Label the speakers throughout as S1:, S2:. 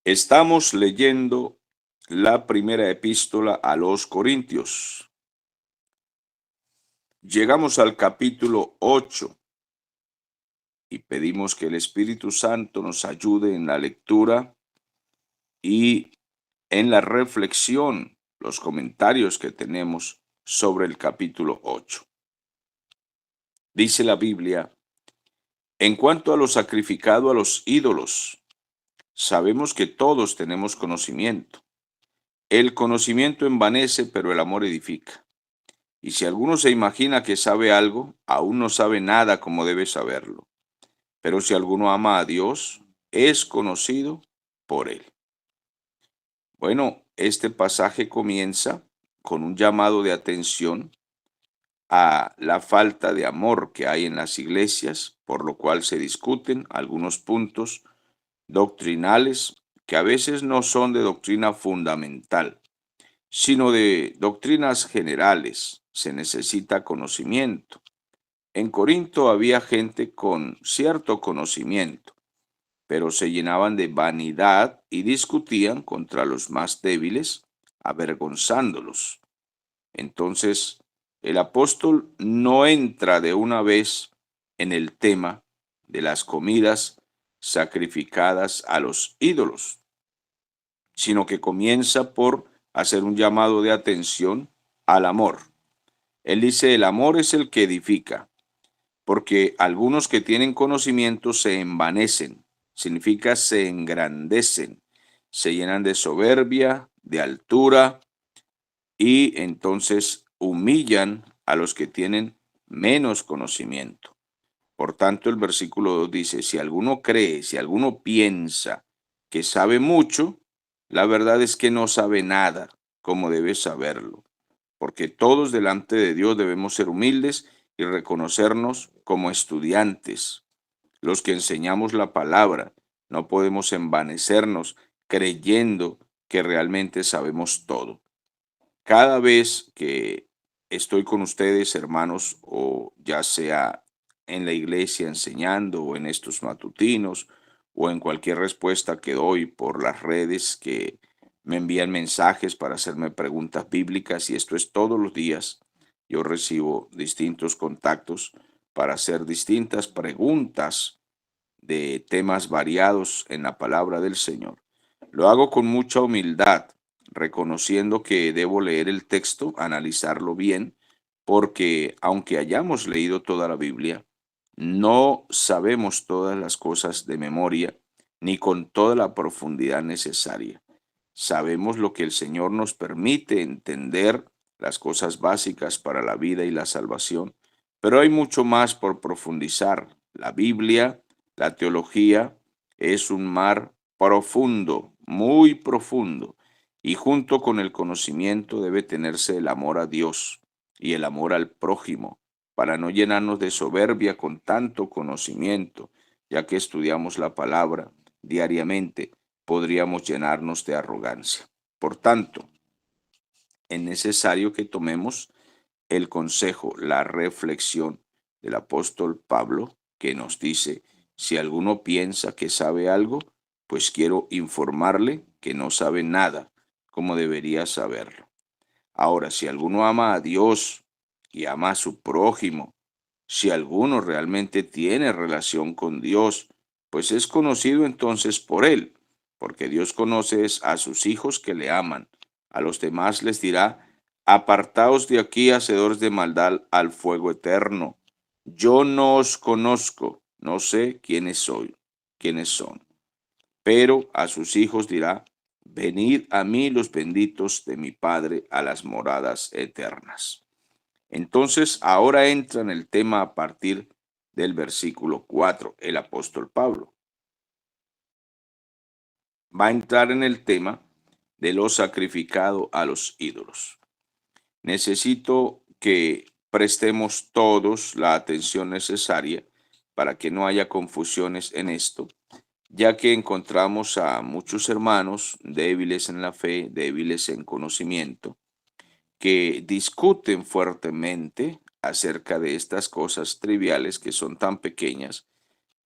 S1: Estamos leyendo la primera epístola a los Corintios. Llegamos al capítulo 8 y pedimos que el Espíritu Santo nos ayude en la lectura y en la reflexión, los comentarios que tenemos sobre el capítulo 8. Dice la Biblia: en cuanto a lo sacrificado a los ídolos, sabemos que todos tenemos conocimiento. El conocimiento envanece, pero el amor edifica. Y si alguno se imagina que sabe algo, aún no sabe nada como debe saberlo. Pero si alguno ama a Dios, es conocido por él. Bueno, este pasaje comienza con un llamado de atención a la falta de amor que hay en las iglesias, por lo cual se discuten algunos puntos doctrinales que a veces no son de doctrina fundamental, sino de doctrinas generales. Se necesita conocimiento. En Corinto había gente con cierto conocimiento, pero se llenaban de vanidad y discutían contra los más débiles, avergonzándolos. Entonces, el apóstol no entra de una vez en el tema de las comidas sacrificadas a los ídolos, sino que comienza por hacer un llamado de atención al amor. Él dice: el amor es el que edifica, porque algunos que tienen conocimiento se envanecen, significa se engrandecen, se llenan de soberbia, de altura, y entonces humillan a los que tienen menos conocimiento. Por tanto, el versículo 2 dice: si alguno cree, si alguno piensa que sabe mucho, la verdad es que no sabe nada, como debe saberlo, porque todos delante de Dios debemos ser humildes y reconocernos como estudiantes, los que enseñamos la palabra. No podemos envanecernos creyendo que realmente sabemos todo. Cada vez que estoy con ustedes, hermanos, o ya sea en la iglesia enseñando o en estos matutinos o en cualquier respuesta que doy por las redes, que me envían mensajes para hacerme preguntas bíblicas, y esto es todos los días, yo recibo distintos contactos para hacer distintas preguntas de temas variados en la palabra del Señor. Lo hago con mucha humildad, reconociendo que debo leer el texto, analizarlo bien, porque aunque hayamos leído toda la Biblia, no sabemos todas las cosas de memoria ni con toda la profundidad necesaria. Sabemos lo que el Señor nos permite entender, las cosas básicas para la vida y la salvación, pero hay mucho más por profundizar. La Biblia, la teología, es un mar profundo, muy profundo, y junto con el conocimiento debe tenerse el amor a Dios y el amor al prójimo, para no llenarnos de soberbia con tanto conocimiento, ya que estudiamos la palabra diariamente, podríamos llenarnos de arrogancia. Por tanto, es necesario que tomemos el consejo, la reflexión del apóstol Pablo, que nos dice: si alguno piensa que sabe algo, pues quiero informarle que no sabe nada, como debería saberlo. Ahora, si alguno ama a Dios y ama a su prójimo, si alguno realmente tiene relación con Dios, pues es conocido entonces por él, porque Dios conoce a sus hijos que le aman. A los demás les dirá: apartaos de aquí, hacedores de maldad, al fuego eterno. Yo no os conozco, no sé quiénes son. Pero a sus hijos dirá: venid a mí los benditos de mi Padre, a las moradas eternas. Entonces, ahora entra en el tema a partir del versículo 4, el apóstol Pablo. Va a entrar en el tema de lo sacrificado a los ídolos. Necesito que prestemos todos la atención necesaria para que no haya confusiones en esto, ya que encontramos a muchos hermanos débiles en la fe, débiles en conocimiento, que discuten fuertemente acerca de estas cosas triviales que son tan pequeñas,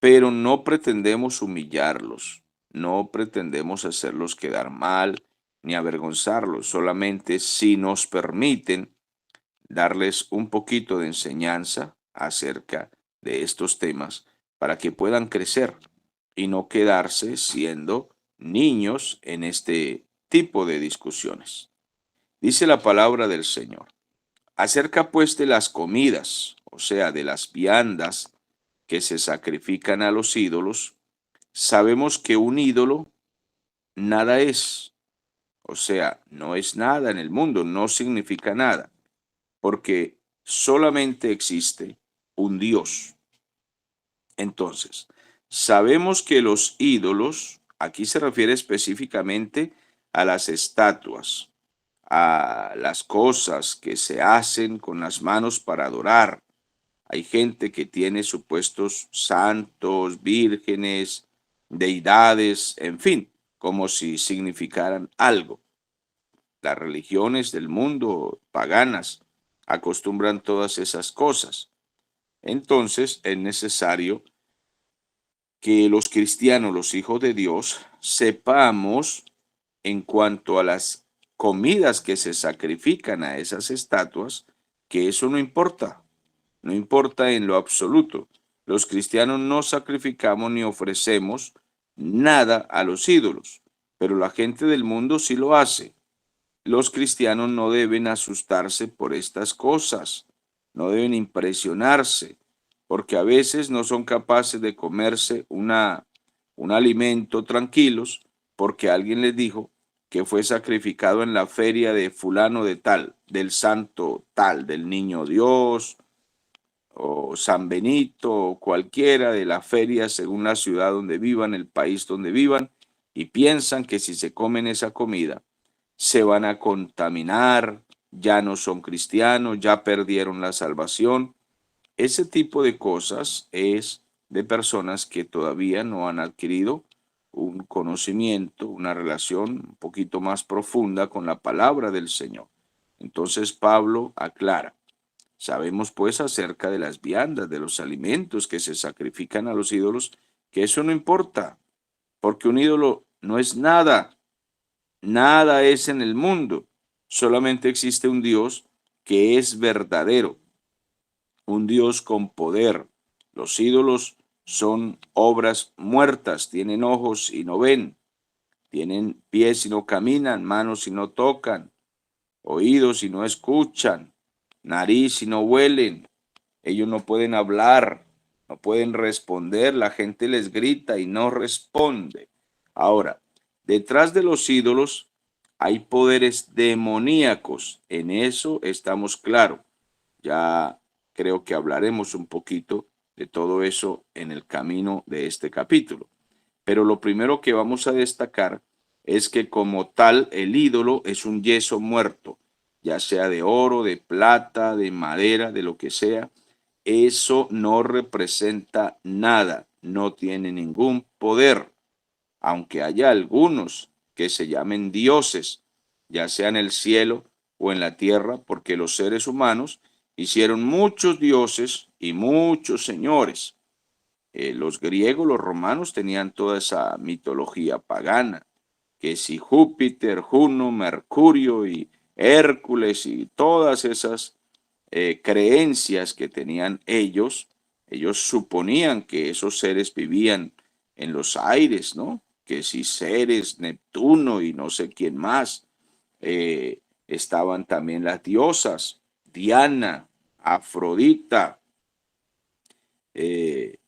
S1: pero no pretendemos humillarlos. no pretendemos hacerlos quedar mal ni avergonzarlos, solamente si nos permiten darles un poquito de enseñanza acerca de estos temas para que puedan crecer y no quedarse siendo niños en este tipo de discusiones. Dice la palabra del Señor: acerca pues de las comidas, o sea, de las viandas que se sacrifican a los ídolos, sabemos que un ídolo nada es, o sea, no es nada en el mundo, no significa nada, porque solamente existe un Dios. Entonces, sabemos que los ídolos, aquí se refiere específicamente a las estatuas, a las cosas que se hacen con las manos para adorar. Hay gente que tiene supuestos santos, vírgenes, deidades, en fin, como si significaran algo. Las religiones del mundo paganas acostumbran todas esas cosas. Entonces es necesario que los cristianos, los hijos de Dios, sepamos en cuanto a las comidas que se sacrifican a esas estatuas, que eso no importa, no importa en lo absoluto. Los cristianos no sacrificamos ni ofrecemos nada a los ídolos, pero la gente del mundo sí lo hace. Los cristianos no deben asustarse por estas cosas, no deben impresionarse, porque a veces no son capaces de comerse un alimento tranquilos porque alguien les dijo que fue sacrificado en la feria de fulano de tal, del santo tal, del niño Dios o San Benito o cualquiera de la feria según la ciudad donde vivan, el país donde vivan, y piensan que si se comen esa comida se van a contaminar, ya no son cristianos, ya perdieron la salvación. Ese tipo de cosas es de personas que todavía no han adquirido un conocimiento, una relación un poquito más profunda con la palabra del Señor. Entonces Pablo aclara: sabemos pues acerca de las viandas, de los alimentos que se sacrifican a los ídolos, que eso no importa, porque un ídolo no es nada. Nada es en el mundo, solamente existe un Dios que es verdadero, un Dios con poder. Los ídolos son obras muertas, tienen ojos y no ven, tienen pies y no caminan, manos y no tocan, oídos y no escuchan, nariz y no huelen. Ellos no pueden hablar, no pueden responder, la gente les grita y no responde. Ahora, detrás de los ídolos hay poderes demoníacos, en eso estamos claros. Ya creo que hablaremos un poquito de todo eso en el camino de este capítulo. Pero lo primero que vamos a destacar es que como tal el ídolo es un yeso muerto, ya sea de oro, de plata, de madera, de lo que sea. Eso no representa nada, no tiene ningún poder, aunque haya algunos que se llamen dioses, ya sea en el cielo o en la tierra, porque los seres humanos hicieron muchos dioses y muchos señores. Los griegos, los romanos tenían toda esa mitología pagana, que si Júpiter, Juno, Mercurio y Hércules y todas esas creencias que tenían ellos suponían que esos seres vivían en los aires, ¿no? Que si Ceres, Neptuno y no sé quién más, estaban también las diosas, Diana, Afrodita, eh,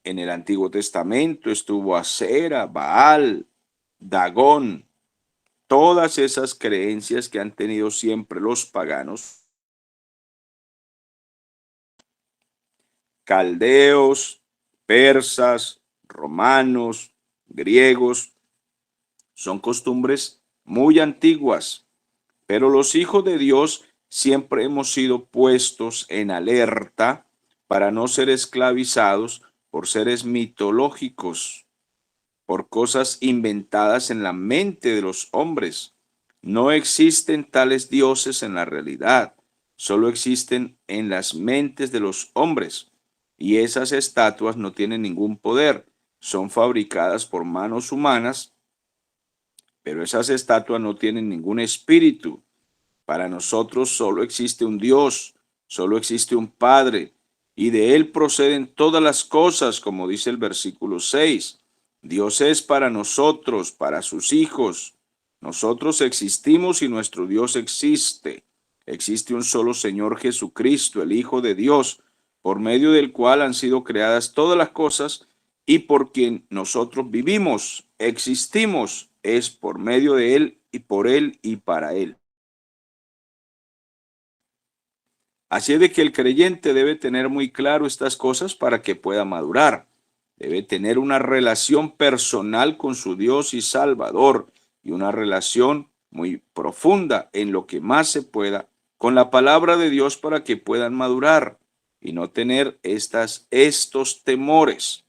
S1: en el Antiguo Testamento estuvo Acera, Baal, Dagón, todas esas creencias que han tenido siempre los paganos, caldeos, persas, romanos, griegos, son costumbres muy antiguas, pero los hijos de Dios siempre hemos sido puestos en alerta para no ser esclavizados por seres mitológicos, por cosas inventadas en la mente de los hombres. No existen tales dioses en la realidad, solo existen en las mentes de los hombres. Y esas estatuas no tienen ningún poder, son fabricadas por manos humanas, pero esas estatuas no tienen ningún espíritu. Para nosotros solo existe un Dios, solo existe un Padre, y de Él proceden todas las cosas, como dice el versículo 6. Dios es para nosotros, para sus hijos. Nosotros existimos y nuestro Dios existe. Existe un solo Señor Jesucristo, el Hijo de Dios, por medio del cual han sido creadas todas las cosas y por quien nosotros vivimos, existimos, es por medio de Él y por Él y para Él. Así es de que el creyente debe tener muy claro estas cosas para que pueda madurar. Debe tener una relación personal con su Dios y Salvador y una relación muy profunda en lo que más se pueda con la palabra de Dios para que puedan madurar y no tener estos temores.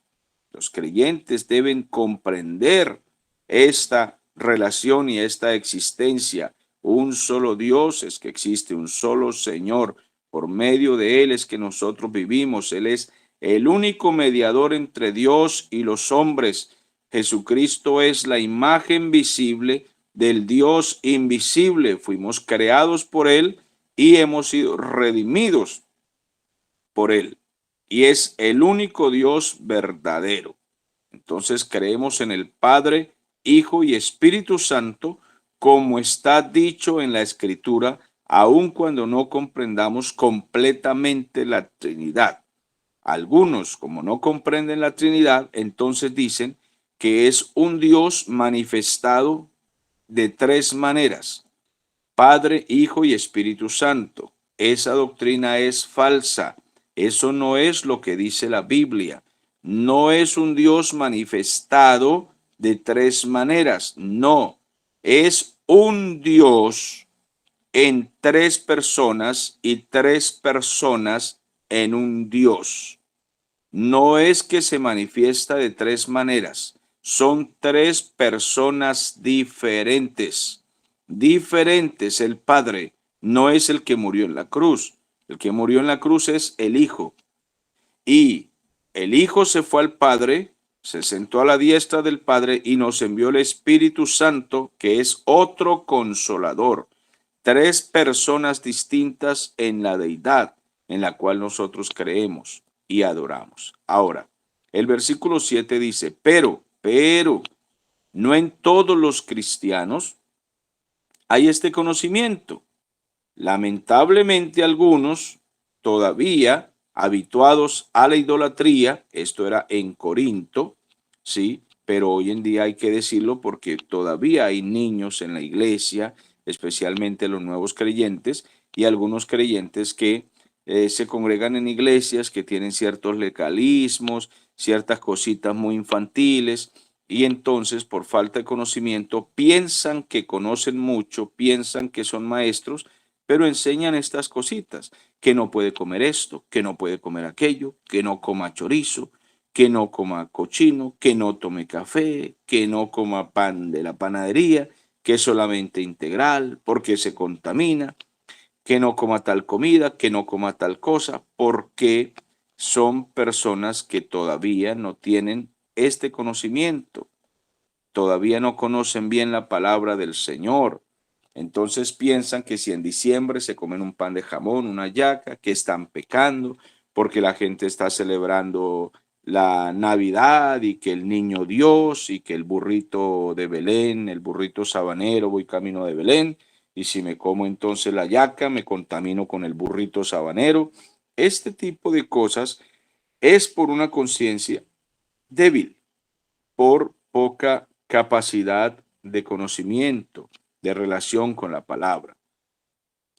S1: Los creyentes deben comprender esta relación y esta existencia. Un solo Dios es que existe, un solo Señor. Por medio de Él es que nosotros vivimos. Él es el único mediador entre Dios y los hombres. Jesucristo es la imagen visible del Dios invisible. Fuimos creados por Él y hemos sido redimidos por Él. Y es el único Dios verdadero. Entonces creemos en el Padre, Hijo y Espíritu Santo, como está dicho en la Escritura, aun cuando no comprendamos completamente la Trinidad. Algunos, como no comprenden la Trinidad, entonces dicen que es un Dios manifestado de tres maneras: Padre, Hijo y Espíritu Santo. Esa doctrina es falsa. Eso no es lo que dice la Biblia. No es un Dios manifestado de tres maneras. No, es un Dios en tres personas y tres personas en un Dios. No es que se manifiesta de tres maneras. Son tres personas diferentes. Diferentes. El Padre no es el que murió en la cruz. El que murió en la cruz es el Hijo. Y el Hijo se fue al Padre, se sentó a la diestra del Padre y nos envió el Espíritu Santo, que es otro consolador. Tres personas distintas en la deidad en la cual nosotros creemos y adoramos. Ahora, el versículo 7 dice, pero, no en todos los cristianos hay este conocimiento. Lamentablemente algunos todavía habituados a la idolatría, esto era en Corinto, sí, pero hoy en día hay que decirlo porque todavía hay niños en la iglesia, especialmente los nuevos creyentes y algunos creyentes que se congregan en iglesias que tienen ciertos legalismos, ciertas cositas muy infantiles, y entonces por falta de conocimiento piensan que conocen mucho, piensan que son maestros, pero enseñan estas cositas: que no puede comer esto, que no puede comer aquello, que no coma chorizo, que no coma cochino, que no tome café, que no coma pan de la panadería, que es solamente integral porque se contamina, que no coma tal comida, que no coma tal cosa, porque son personas que todavía no tienen este conocimiento, todavía no conocen bien la palabra del Señor. Entonces piensan que si en diciembre se comen un pan de jamón, una yaca, que están pecando porque la gente está celebrando la Navidad y que el niño Dios y que el burrito de Belén, el burrito sabanero, voy camino de Belén, y si me como entonces la yaca, me contamino con el burrito sabanero. Este tipo de cosas es por una conciencia débil, por poca capacidad de conocimiento, de relación con la palabra.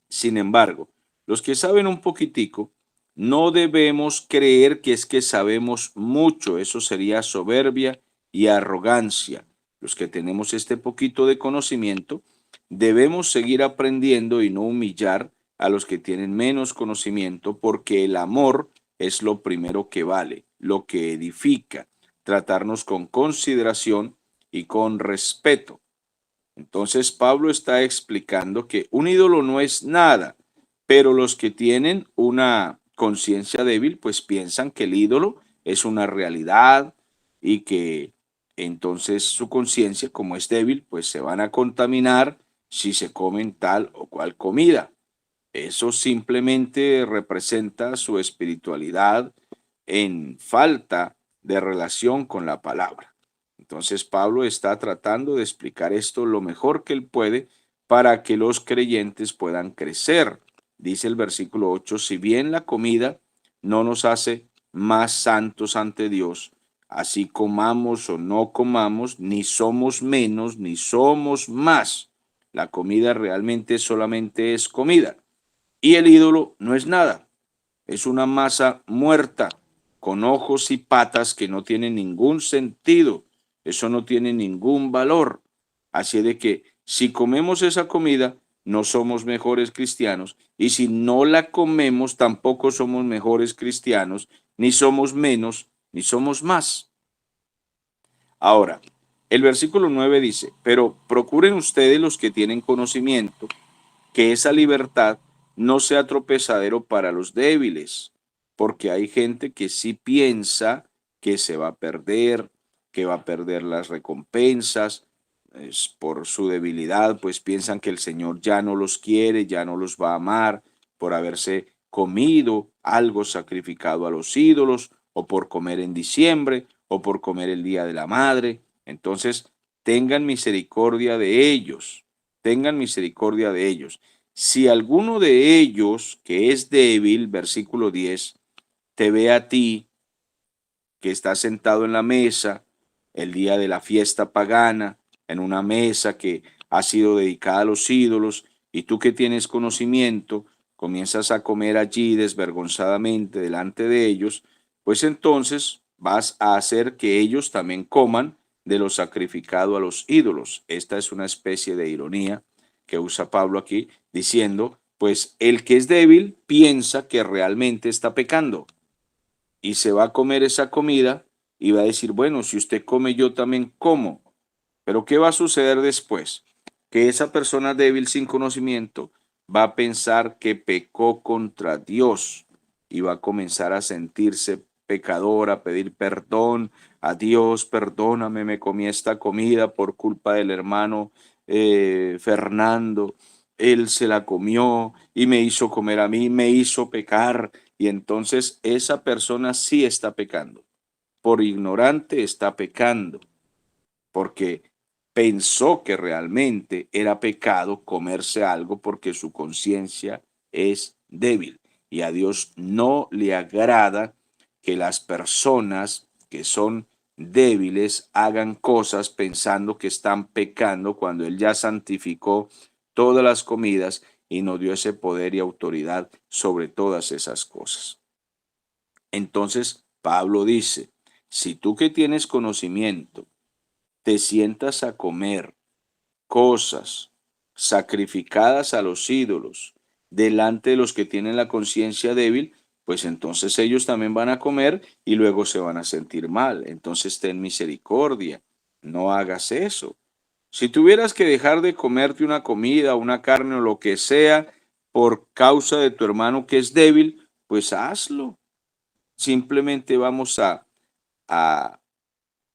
S1: Sin embargo, los que saben un poquitico, no debemos creer que es que sabemos mucho. Eso sería soberbia y arrogancia. Los que tenemos este poquito de conocimiento, debemos seguir aprendiendo y no humillar a los que tienen menos conocimiento, porque el amor es lo primero que vale, lo que edifica, tratarnos con consideración y con respeto. Entonces Pablo está explicando que un ídolo no es nada, pero los que tienen una conciencia débil pues piensan que el ídolo es una realidad y que entonces su conciencia, como es débil, pues se van a contaminar si se comen tal o cual comida. Eso simplemente representa su espiritualidad en falta de relación con la palabra. Entonces Pablo está tratando de explicar esto lo mejor que él puede para que los creyentes puedan crecer. Dice el versículo 8, si bien la comida no nos hace más santos ante Dios, así comamos o no comamos, ni somos menos, ni somos más. La comida realmente solamente es comida. Y el ídolo no es nada, es una masa muerta, con ojos y patas que no tiene ningún sentido, eso no tiene ningún valor. Así de que si comemos esa comida, no somos mejores cristianos, y si no la comemos, tampoco somos mejores cristianos, ni somos menos, ni somos más. Ahora, el versículo 9 dice, pero procuren ustedes los que tienen conocimiento, que esa libertad no sea tropezadero para los débiles, porque hay gente que sí piensa que se va a perder, que va a perder las recompensas, por su debilidad, pues piensan que el Señor ya no los quiere, ya no los va a amar por haberse comido algo sacrificado a los ídolos, o por comer en diciembre, o por comer el Día de la Madre. Entonces, tengan misericordia de ellos, tengan misericordia de ellos. Si alguno de ellos que es débil, versículo 10, te ve a ti que estás sentado en la mesa el día de la fiesta pagana, en una mesa que ha sido dedicada a los ídolos, y tú que tienes conocimiento, comienzas a comer allí desvergonzadamente delante de ellos, pues entonces vas a hacer que ellos también coman de lo sacrificado a los ídolos. Esta es una especie de ironía que usa Pablo aquí, diciendo, pues el que es débil piensa que realmente está pecando y se va a comer esa comida y va a decir, bueno, si usted come, yo también como. Pero ¿qué va a suceder después? Que esa persona débil sin conocimiento va a pensar que pecó contra Dios y va a comenzar a sentirse pecador, a pedir perdón a Dios, perdóname, me comí esta comida por culpa del hermano Fernando. Él se la comió y me hizo comer a mí, me hizo pecar. Y entonces esa persona sí está pecando. Por ignorante está pecando, porque pensó que realmente era pecado comerse algo porque su conciencia es débil. Y a Dios no le agrada que las personas que son débiles hagan cosas pensando que están pecando cuando Él ya santificó todas las comidas y nos dio ese poder y autoridad sobre todas esas cosas. Entonces, Pablo dice, si tú que tienes conocimiento te sientas a comer cosas sacrificadas a los ídolos delante de los que tienen la conciencia débil, pues entonces ellos también van a comer y luego se van a sentir mal. Entonces ten misericordia, no hagas eso. Si tuvieras que dejar de comerte una comida, una carne o lo que sea por causa de tu hermano que es débil, pues hazlo. Simplemente vamos a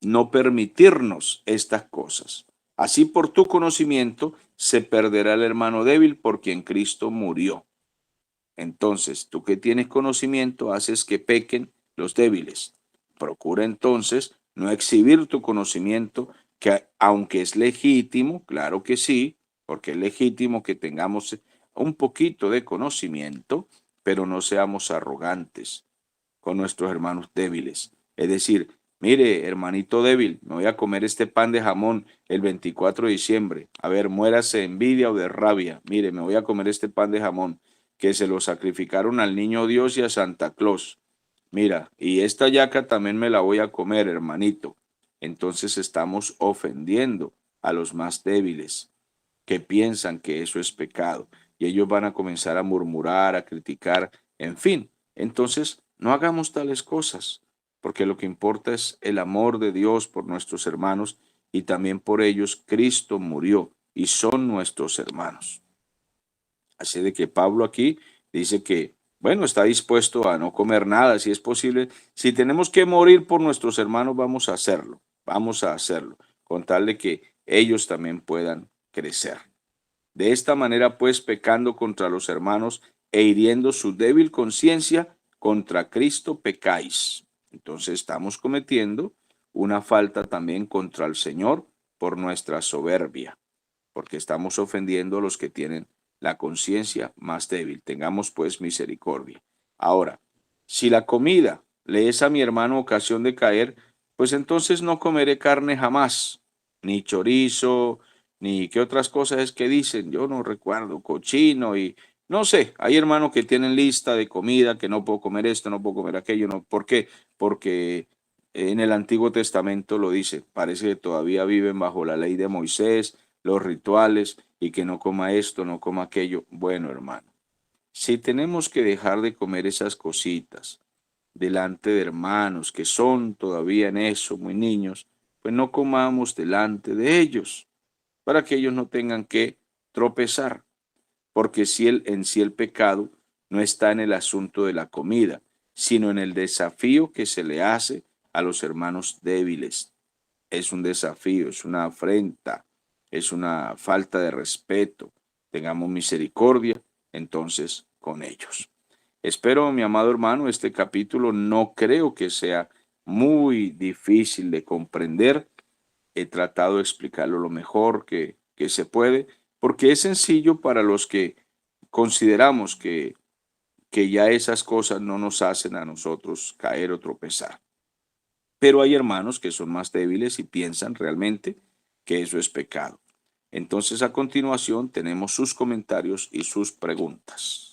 S1: no permitirnos estas cosas. Así por tu conocimiento se perderá el hermano débil por quien Cristo murió. Entonces, tú que tienes conocimiento haces que pequen los débiles. Procura entonces no exhibir tu conocimiento, que aunque es legítimo, claro que sí, porque es legítimo que tengamos un poquito de conocimiento, pero no seamos arrogantes con nuestros hermanos débiles. Es decir, mire, hermanito débil, me voy a comer este pan de jamón el 24 de diciembre. A ver, muérase de envidia o de rabia. Mire, me voy a comer este pan de jamón que se lo sacrificaron al niño Dios y a Santa Claus. Mira, y esta yaca también me la voy a comer, hermanito. Entonces estamos ofendiendo a los más débiles que piensan que eso es pecado y ellos van a comenzar a murmurar, a criticar, en fin. Entonces, no hagamos tales cosas, porque lo que importa es el amor de Dios por nuestros hermanos y también por ellos Cristo murió y son nuestros hermanos. Así de que Pablo aquí dice que bueno, está dispuesto a no comer nada, si es posible. Si tenemos que morir por nuestros hermanos, vamos a hacerlo, con tal de que ellos también puedan crecer. De esta manera, pues, pecando contra los hermanos e hiriendo su débil conciencia, contra Cristo pecáis. Entonces estamos cometiendo una falta también contra el Señor por nuestra soberbia, porque estamos ofendiendo a los que tienen la conciencia más débil. Tengamos pues misericordia. Ahora, si la comida le es a mi hermano ocasión de caer, pues entonces no comeré carne jamás, ni chorizo, ni qué otras cosas es que dicen, yo no recuerdo, cochino y no sé, hay hermanos que tienen lista de comida, que no puedo comer esto, no puedo comer aquello, no, ¿por qué? Porque en el Antiguo Testamento lo dice, parece que todavía viven bajo la ley de Moisés, los rituales y que no coma esto, no coma aquello. Bueno, hermano, si tenemos que dejar de comer esas cositas delante de hermanos que son todavía en eso, muy niños, pues no comamos delante de ellos, para que ellos no tengan que tropezar, porque si en sí el pecado no está en el asunto de la comida, sino en el desafío que se le hace a los hermanos débiles. Es un desafío, es una afrenta, es una falta de respeto. Tengamos misericordia entonces con ellos. Espero, mi amado hermano, este capítulo no creo que sea muy difícil de comprender. He tratado de explicarlo lo mejor que se puede, porque es sencillo para los que consideramos que ya esas cosas no nos hacen a nosotros caer o tropezar. Pero hay hermanos que son más débiles y piensan realmente que eso es pecado. Entonces, a continuación, tenemos sus comentarios y sus preguntas.